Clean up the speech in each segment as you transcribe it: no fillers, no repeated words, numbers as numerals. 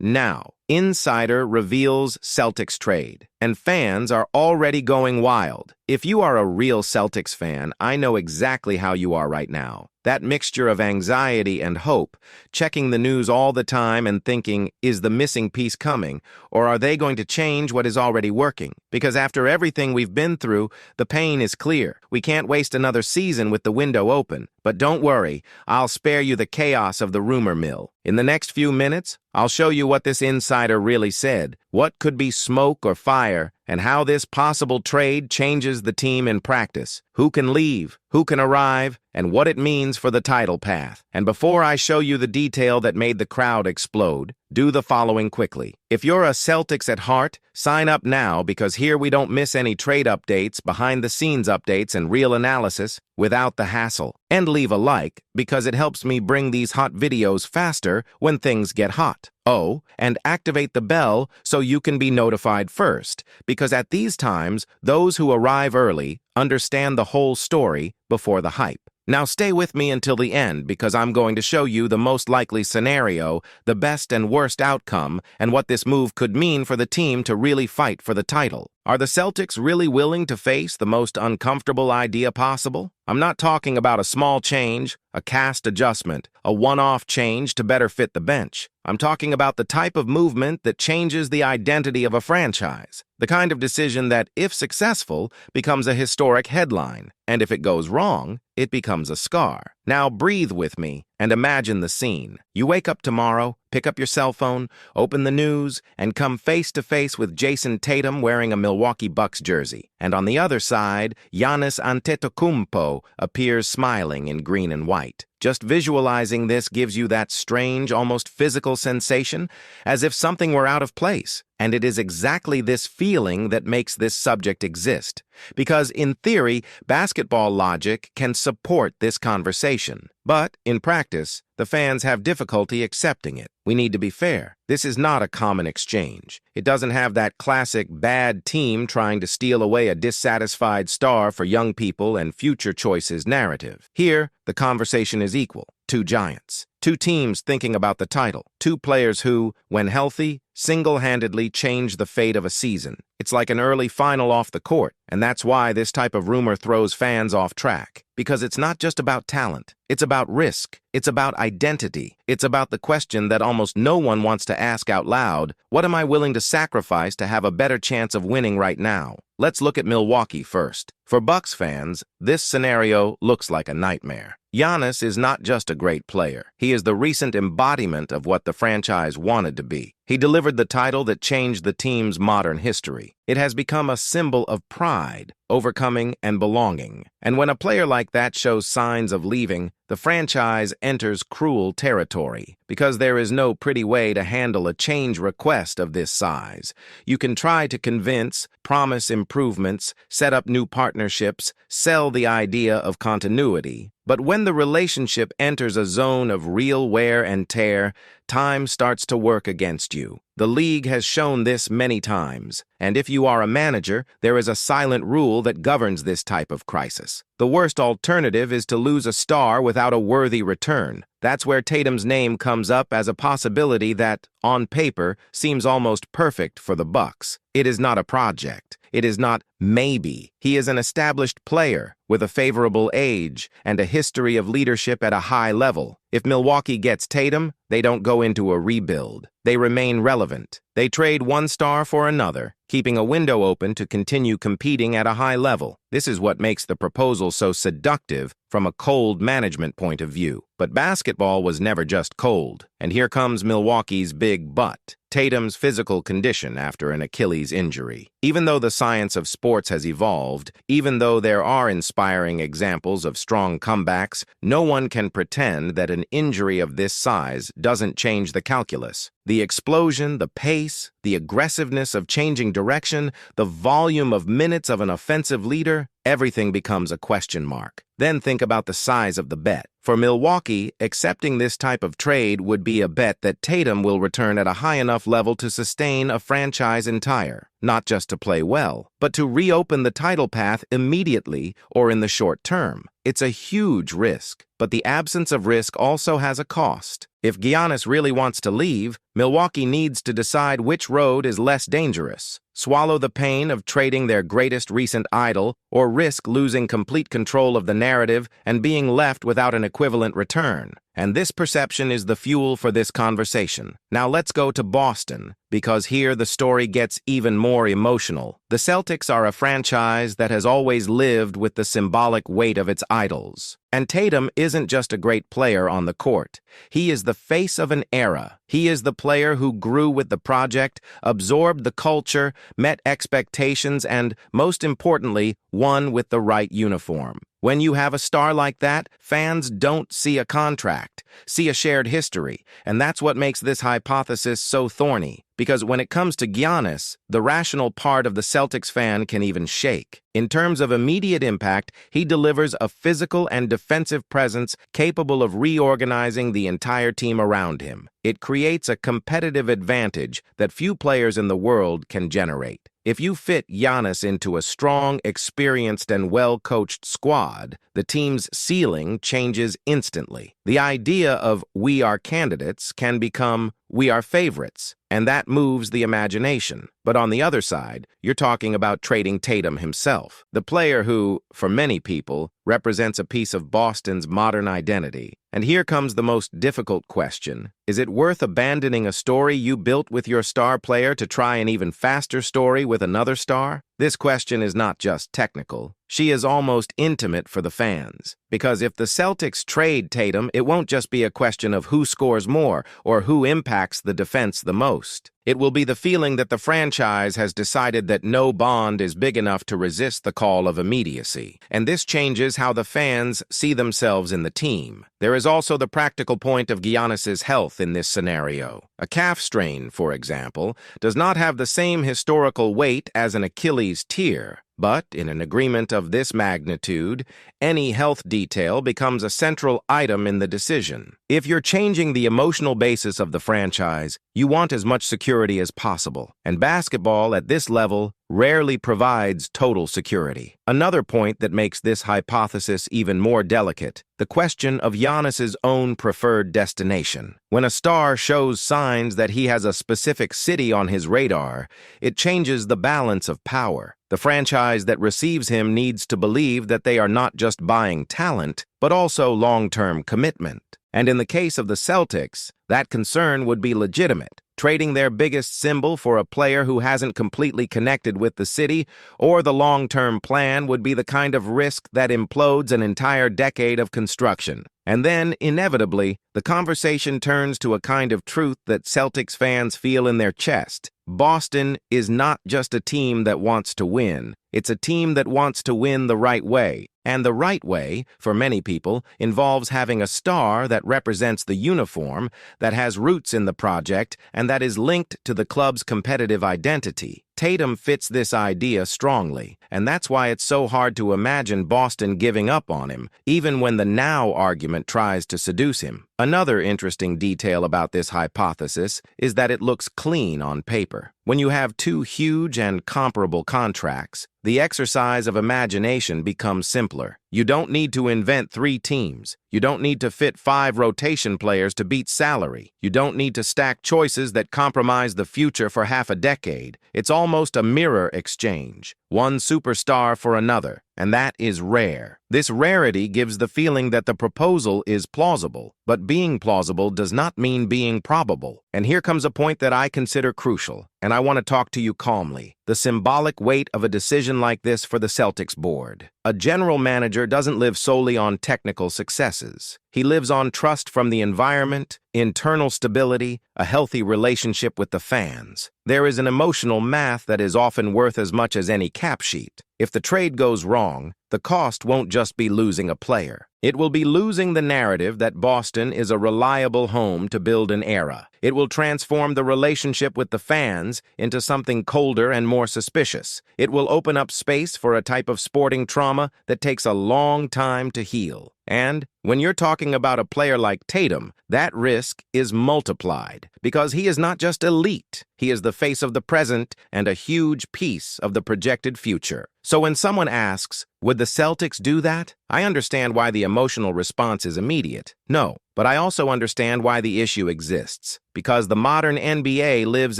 now. Insider reveals Celtics trade, and fans are already going wild. If you are a real Celtics fan, I know exactly how you are right now. That mixture of anxiety and hope, checking the news all the time and thinking, is the missing piece coming, or are they going to change what is already working? Because after everything we've been through, the pain is clear. We can't waste another season with the window open. But don't worry, I'll spare you the chaos of the rumor mill. In the next few minutes, I'll show you what this insider really said, what could be smoke or fire, and how this possible trade changes the team in practice, who can leave, who can arrive, and what it means for the title path. And before I show you the detail that made the crowd explode, do the following quickly. If you're a Celtics at heart, sign up now because here we don't miss any trade updates, behind-the-scenes updates, and real analysis without the hassle. And leave a like because it helps me bring these hot videos faster when things get hot. Oh, and activate the bell so you can be notified first, because at these times, those who arrive early understand the whole story before the hype. Now stay with me until the end because I'm going to show you the most likely scenario, the best and worst outcome, and what this move could mean for the team to really fight for the title. Are the Celtics really willing to face the most uncomfortable idea possible? I'm not talking about a small change, a cast adjustment, a one-off change to better fit the bench. I'm talking about the type of movement that changes the identity of a franchise, the kind of decision that, if successful, becomes a historic headline, and if it goes wrong, it becomes a scar. Now breathe with me and imagine the scene. You wake up tomorrow, pick up your cell phone, open the news, and come face to face with Jayson Tatum wearing a Milwaukee Bucks jersey. And on the other side, Giannis Antetokounmpo appears smiling in green and white. Just visualizing this gives you that strange, almost physical sensation, as if something were out of place. And it is exactly this feeling that makes this subject exist. Because, in theory, basketball logic can support this conversation. But, in practice, the fans have difficulty accepting it. We need to be fair. This is not a common exchange. It doesn't have that classic bad team trying to steal away a dissatisfied star for young people and future choices narrative. Here, the conversation is equal. Two giants. Two teams thinking about the title. Two players who, when healthy, single-handedly change the fate of a season. It's like an early final off the court, and that's why this type of rumor throws fans off track. Because it's not just about talent. It's about risk. It's about identity. It's about the question that almost no one wants to ask out loud. What am I willing to sacrifice to have a better chance of winning right now? Let's look at Milwaukee first. For Bucks fans, this scenario looks like a nightmare. Giannis is not just a great player. He is the recent embodiment of what the franchise wanted to be. He delivered the title that changed the team's modern history. It has become a symbol of pride, overcoming, and belonging. And when a player like that shows signs of leaving, the franchise enters cruel territory, because there is no pretty way to handle a change request of this size. You can try to convince, promise improvements, set up new partnerships, sell the idea of continuity. But when the relationship enters a zone of real wear and tear, time starts to work against you. The league has shown this many times, and if you are a manager, there is a silent rule that governs this type of crisis. The worst alternative is to lose a star without a worthy return. That's where Tatum's name comes up as a possibility that, on paper, seems almost perfect for the Bucks. It is not a project. It is not maybe. He is an established player with a favorable age and a history of leadership at a high level. If Milwaukee gets Tatum, they don't go into a rebuild. They remain relevant. They trade one star for another, keeping a window open to continue competing at a high level. This is what makes the proposal so seductive from a cold management point of view. But basketball was never just cold. And here comes Milwaukee's big but. Tatum's physical condition after an Achilles injury. Even though the science of sports has evolved, even though there are inspiring examples of strong comebacks, no one can pretend that an injury of this size doesn't change the calculus. The explosion, the pace, the aggressiveness of changing direction, the volume of minutes of an offensive leader, everything becomes a question mark. Then think about the size of the bet. For Milwaukee, accepting this type of trade would be a bet that Tatum will return at a high enough level to sustain a franchise entire, not just to play well, but to reopen the title path immediately or in the short term. It's a huge risk, but the absence of risk also has a cost. If Giannis really wants to leave, Milwaukee needs to decide which road is less dangerous. Swallow the pain of trading their greatest recent idol, or risk losing complete control of the narrative and being left without an equivalent return. And this perception is the fuel for this conversation. Now let's go to Boston, because here the story gets even more emotional. The Celtics are a franchise that has always lived with the symbolic weight of its idols. And Tatum isn't just a great player on the court. He is the face of an era. He is the player who grew with the project, absorbed the culture, met expectations, and, most importantly, won with the right uniform. When you have a star like that, fans don't see a contract, see a shared history, and that's what makes this hypothesis so thorny. Because when it comes to Giannis, the rational part of the Celtics fan can even shake. In terms of immediate impact, he delivers a physical and defensive presence capable of reorganizing the entire team around him. It creates a competitive advantage that few players in the world can generate. If you fit Giannis into a strong, experienced, and well-coached squad, the team's ceiling changes instantly. The idea of "we are candidates" can become "we are favorites," and that moves the imagination. But on the other side, you're talking about trading Tatum himself, the player who, for many people, represents a piece of Boston's modern identity. And here comes the most difficult question. Is it worth abandoning a story you built with your star player to try an even faster story with another star? This question is not just technical. She is almost intimate for the fans. Because if the Celtics trade Tatum, it won't just be a question of who scores more or who impacts the defense the most. It will be the feeling that the franchise has decided that no bond is big enough to resist the call of immediacy. And this changes how the fans see themselves in the team. There is also the practical point of Giannis's health in this scenario. A calf strain, for example, does not have the same historical weight as an Achilles tear. But in an agreement of this magnitude, any health detail becomes a central item in the decision. If you're changing the emotional basis of the franchise, you want as much security as possible. And basketball at this level rarely provides total security. Another point that makes this hypothesis even more delicate, the question of Giannis's own preferred destination. When a star shows signs that he has a specific city on his radar, it changes the balance of power. The franchise that receives him needs to believe that they are not just buying talent, but also long-term commitment. And in the case of the Celtics, that concern would be legitimate. Trading their biggest symbol for a player who hasn't completely connected with the city or the long-term plan would be the kind of risk that implodes an entire decade of construction. And then, inevitably, the conversation turns to a kind of truth that Celtics fans feel in their chest. Boston is not just a team that wants to win. It's a team that wants to win the right way. And the right way, for many people, involves having a star that represents the uniform, that has roots in the project, and that is linked to the club's competitive identity. Tatum fits this idea strongly, and that's why it's so hard to imagine Boston giving up on him, even when the now argument tries to seduce him. Another interesting detail about this hypothesis is that it looks clean on paper. When you have two huge and comparable contracts, the exercise of imagination becomes simpler. You don't need to invent 3 teams. You don't need to fit 5 rotation players to beat salary. You don't need to stack choices that compromise the future for half a decade. It's almost a mirror exchange. One superstar for another, and that is rare. This rarity gives the feeling that the proposal is plausible, but being plausible does not mean being probable. And here comes a point that I consider crucial, and I want to talk to you calmly. The symbolic weight of a decision like this for the Celtics board. A general manager doesn't live solely on technical successes. He lives on trust from the environment, internal stability, a healthy relationship with the fans. There is an emotional math that is often worth as much as any cap sheet. If the trade goes wrong, the cost won't just be losing a player. It will be losing the narrative that Boston is a reliable home to build an era. It will transform the relationship with the fans into something colder and more suspicious. It will open up space for a type of sporting trauma that takes a long time to heal. And when you're talking about a player like Tatum, that risk is multiplied because he is not just elite. He is the face of the present and a huge piece of the projected future. So when someone asks, would the Celtics do that? I understand why the emotional response is immediate. No, but I also understand why the issue exists. because the modern NBA lives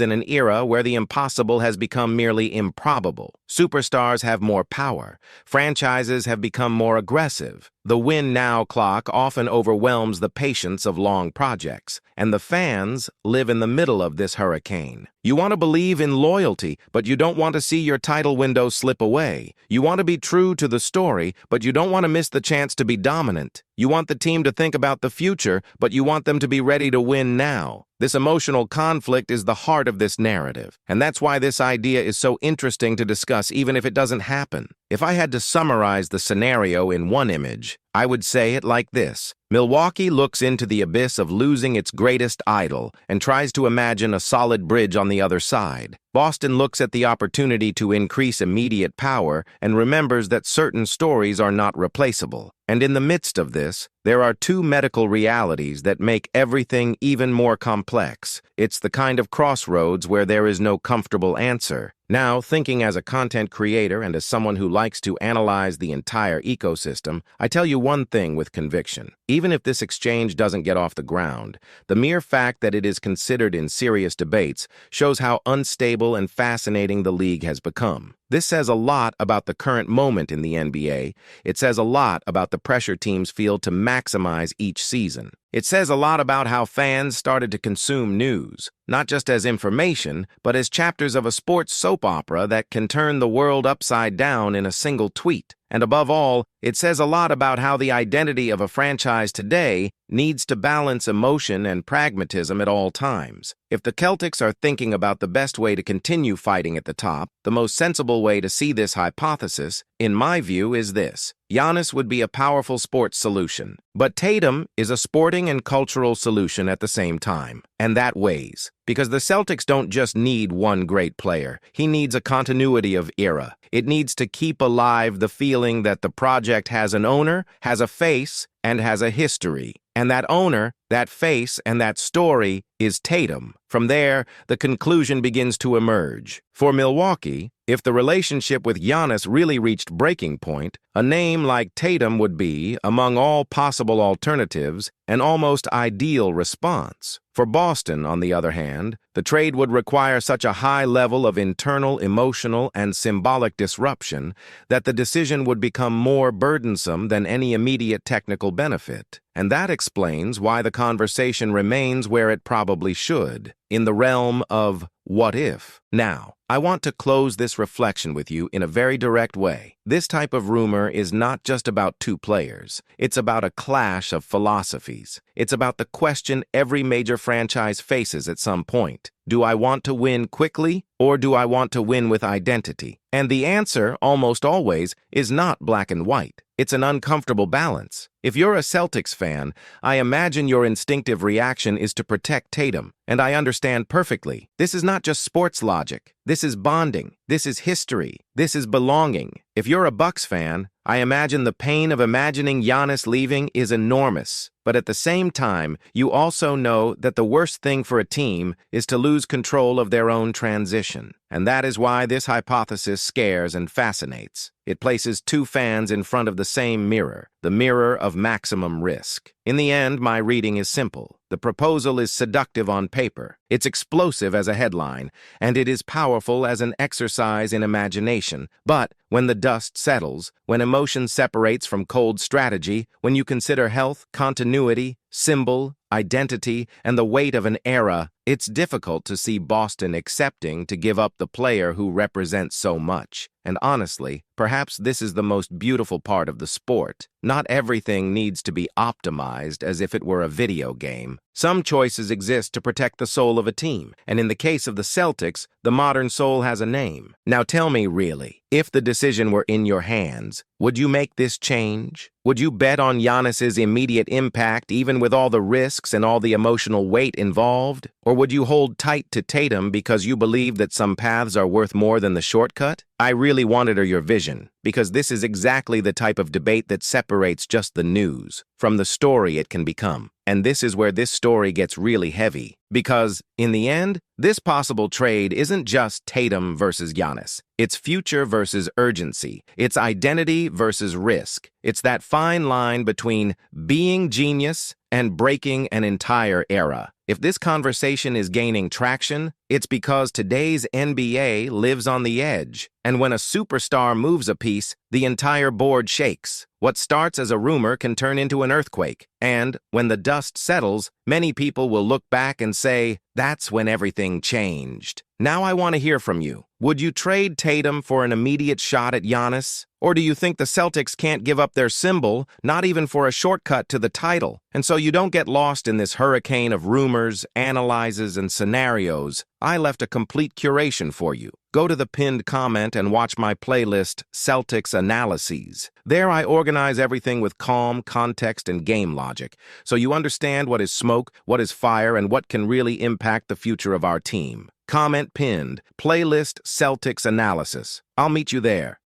in an era where the impossible has become merely improbable. Superstars have more power. Franchises have become more aggressive. The win-now clock often overwhelms the patience of long projects, and the fans live in the middle of this hurricane. You want to believe in loyalty, but you don't want to see your title window slip away. You want to be true to the story, but you don't want to miss the chance to be dominant. You want the team to think about the future, but you want them to be ready to win now. This emotional conflict is the heart of this narrative, and that's why this idea is so interesting to discuss even if it doesn't happen. If I had to summarize the scenario in one image, I would say it like this. Milwaukee looks into the abyss of losing its greatest idol and tries to imagine a solid bridge on the other side. Boston looks at the opportunity to increase immediate power and remembers that certain stories are not replaceable. And in the midst of this, there are two medical realities that make everything even more complex. It's the kind of crossroads where there is no comfortable answer. Now, thinking as a content creator and as someone who likes to analyze the entire ecosystem, I tell you one thing with conviction. Even if this exchange doesn't get off the ground, the mere fact that it is considered in serious debates shows how unstable and fascinating the league has become. This says a lot about the current moment in the NBA. It says a lot about the pressure teams feel to maximize each season. It says a lot about how fans started to consume news, not just as information, but as chapters of a sports soap opera that can turn the world upside down in a single tweet. And above all, it says a lot about how the identity of a franchise today needs to balance emotion and pragmatism at all times. If the Celtics are thinking about the best way to continue fighting at the top, the most sensible way to see this hypothesis, in my view, is this. Giannis would be a powerful sports solution, but Tatum is a sporting and cultural solution at the same time, and that weighs. Because the Celtics don't just need one great player. He needs a continuity of era. It needs to keep alive the feeling that the project has an owner, has a face, and has a history. And that owner, that face, and that story is Tatum. From there, the conclusion begins to emerge. For Milwaukee, if the relationship with Giannis really reached breaking point, a name like Tatum would be, among all possible alternatives, an almost ideal response. For Boston, on the other hand, the trade would require such a high level of internal, emotional, and symbolic disruption that the decision would become more burdensome than any immediate technical benefit. And that explains why the conversation remains where it probably should, in the realm of what if. Now, I want to close this reflection with you in a very direct way. This type of rumor is not just about two players. It's about a clash of philosophies. It's about the question every major franchise faces at some point. Do I want to win quickly, or do I want to win with identity? And the answer, almost always, is not black and white. It's an uncomfortable balance. If you're a Celtics fan, I imagine your instinctive reaction is to protect Tatum, and I understand perfectly. This is not just sports logic. This is bonding. This is history. This is belonging. If you're a Bucks fan, I imagine the pain of imagining Giannis leaving is enormous. But at the same time, you also know that the worst thing for a team is to lose control of their own transition. And that is why this hypothesis scares and fascinates. It places two fans in front of the same mirror, the mirror of maximum risk. In the end, my reading is simple. The proposal is seductive on paper, it's explosive as a headline, and it is powerful as an exercise in imagination. But when the dust settles, when emotion separates from cold strategy, when you consider health, continuity, symbol, identity, and the weight of an era, it's difficult to see Boston accepting to give up the player who represents so much. And honestly, perhaps this is the most beautiful part of the sport. Not everything needs to be optimized as if it were a video game. Some choices exist to protect the soul of a team, and in the case of the Celtics, the modern soul has a name. Now tell me really, if the decision were in your hands, would you make this change? Would you bet on Giannis's immediate impact even with all the risks and all the emotional weight involved? Or would you hold tight to Tatum because you believe that some paths are worth more than the shortcut? I really want to hear your vision, because this is exactly the type of debate that separates just the news from the story it can become. And this is where this story gets really heavy. Because, in the end, this possible trade isn't just Tatum versus Giannis. It's future versus urgency. It's identity versus risk. It's that fine line between being genius and breaking an entire era. If this conversation is gaining traction, it's because today's NBA lives on the edge. And when a superstar moves a piece, the entire board shakes. What starts as a rumor can turn into an earthquake. And when the dust settles, many people will look back and say, that's when everything changed. Now I want to hear from you. Would you trade Tatum for an immediate shot at Giannis? Or do you think the Celtics can't give up their symbol, not even for a shortcut to the title? And so you don't get lost in this hurricane of rumors, analyses, and scenarios. I left a complete curation for you. Go to the pinned comment and watch my playlist, Celtics Analyses. There I organize everything with calm, context, and game logic, so you understand what is smoke, what is fire, and what can really impact the future of our team. Comment pinned, playlist Celtics Analysis. I'll meet you there.